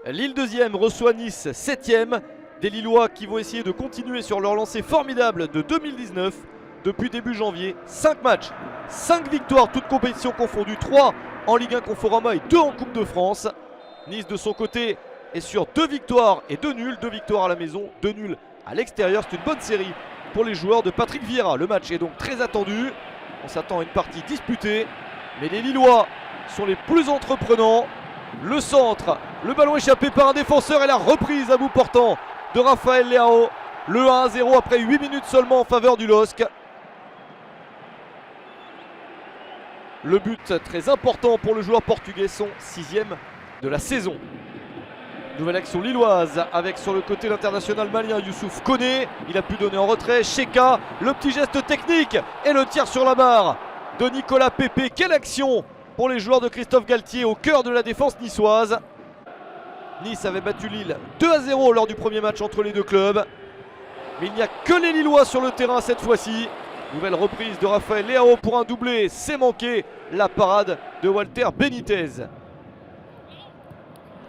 Lille deuxième reçoit Nice septième. Des Lillois qui vont essayer de continuer sur leur lancée formidable de 2019. Depuis début janvier, 5 matchs, 5 victoires, toutes compétitions confondues, 3 en Ligue 1 Conforama et 2 en Coupe de France. Nice de son côté est sur 2 victoires et 2 nuls, 2 victoires à la maison, 2 nuls à l'extérieur. C'est une bonne série pour les joueurs de Patrick Vieira. Le match est donc très attendu. On s'attend à une partie disputée, mais les Lillois sont les plus entreprenants. Le centre, le ballon échappé par un défenseur et la reprise à bout portant de Rafael Leao. Le 1-0 après 8 minutes seulement en faveur du LOSC. Le but très important pour le joueur portugais, son 6e de la saison. Nouvelle action lilloise avec sur le côté l'international malien Youssouf Koné. Il a pu donner en retrait. Cheka, le petit geste technique et le tir sur la barre de Nicolas Pepe. Quelle action pour les joueurs de Christophe Galtier au cœur de la défense niçoise. Nice avait battu Lille 2-0 lors du premier match entre les deux clubs. Mais il n'y a que les Lillois sur le terrain cette fois-ci. Nouvelle reprise de Rafael Leao pour un doublé, c'est manqué. La parade de Walter Benitez.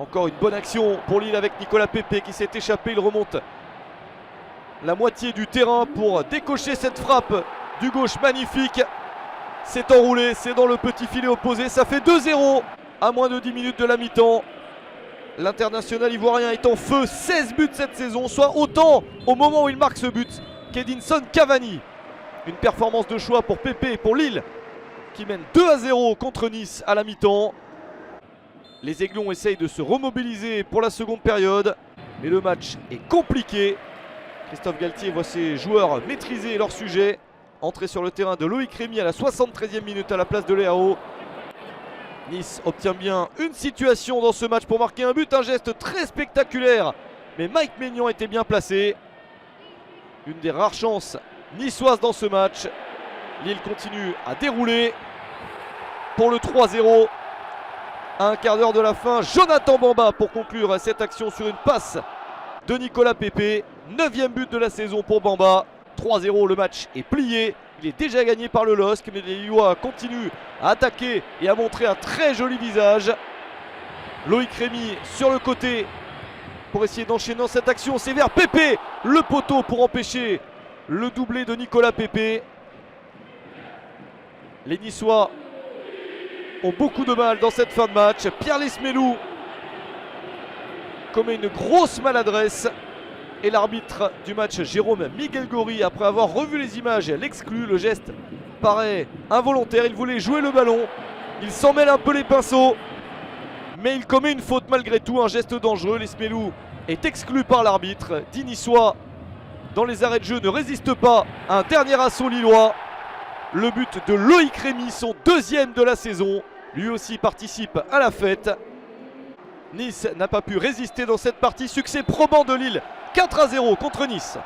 Encore une bonne action pour Lille avec Nicolas Pepe qui s'est échappé. Il remonte la moitié du terrain pour décocher cette frappe du gauche magnifique. C'est enroulé, c'est dans le petit filet opposé. Ça fait 2-0 à moins de 10 minutes de la mi-temps. L'international ivoirien est en feu, 16 buts cette saison, soit autant au moment où il marque ce but qu'Edinson Cavani. Une performance de choix pour Pepe et pour Lille qui mène 2-0 contre Nice à la mi-temps. Les Aiglons essayent de se remobiliser pour la seconde période, mais le match est compliqué. Christophe Galtier voit ses joueurs maîtriser leur sujet. Entrée sur le terrain de Loïc Rémy à la 73e minute à la place de Leao. Nice obtient bien une situation dans ce match pour marquer un but, un geste très spectaculaire. Mais Mike Maignan était bien placé. Une des rares chances niçoises dans ce match. Lille continue à dérouler pour le 3-0. À un quart d'heure de la fin, Jonathan Bamba pour conclure cette action sur une passe de Nicolas Pepe. 9e but de la saison pour Bamba. 3-0, le match est plié. Il est déjà gagné par le LOSC, mais les Lillois continuent à attaquer et à montrer un très joli visage. Loïc Rémy sur le côté pour essayer d'enchaîner dans cette action. C'est vers Pepe, le poteau pour empêcher le doublé de Nicolas Pepe. Les Niçois ont beaucoup de mal dans cette fin de match. Pierre Lesmelou commet une grosse maladresse. Et l'arbitre du match, Jérôme Miguel Gori, après avoir revu les images, l'exclut. Le geste paraît involontaire. Il voulait jouer le ballon. Il s'en mêle un peu les pinceaux. Mais il commet une faute malgré tout, un geste dangereux. Lesmelou est exclu par l'arbitre. 10 Niçois dans les arrêts de jeu ne résistent pas à un dernier assaut lillois. Le but de Loïc Rémy, son 2e de la saison. Lui aussi participe à la fête. Nice n'a pas pu résister dans cette partie. Succès probant de Lille, 4-0 contre Nice.